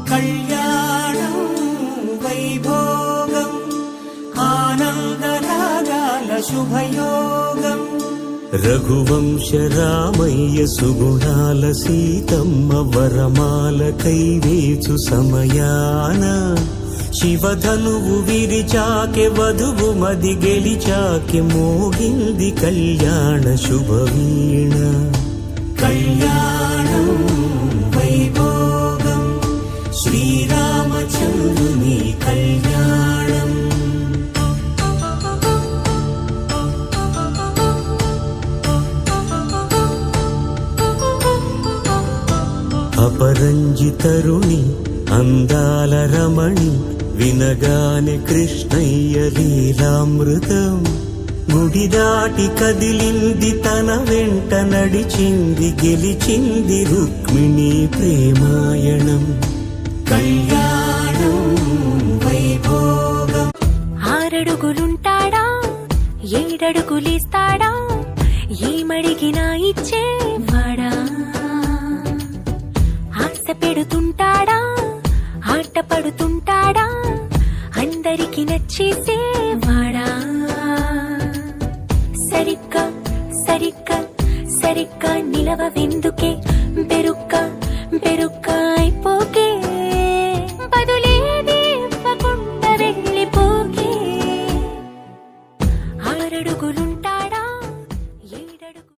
కళ్యాణం వైభోగం ఆనందరాగాల శుభయోగం రఘువంశ రామయ్య సుగుణాల సీతమ్మ వరమాల కైవేచు సమయాన శివధనువు విరిచాకె వధువు మది గెలిచాకె మోగింది కళ్యాణ శుభవీణ కళ్యాణం వైభోగం శ్రీరామచంద్రుని కళ్యాణం అపరంజితరుణి అందాల రమణి వినగానే కృష్ణయ్య లీలామృతం గుడి దాటి కదిలింది తన వెంట నడిచింది గెలిచింది రుక్మిణి ప్రేమాయణం కళ్యాణం వైభోగం ఆరడుగులుంటాడా ఏడడుగులిస్తాడా ఏమడిగినా ఇచ్చేవాడా ఆశ పెడుతుంటాడా ఆట పడుతుంటాడా అందరికి నచ్చేసేవాడా సరిగ్గా సరిగ్గా సరిగ్గా నిలవవెందుకే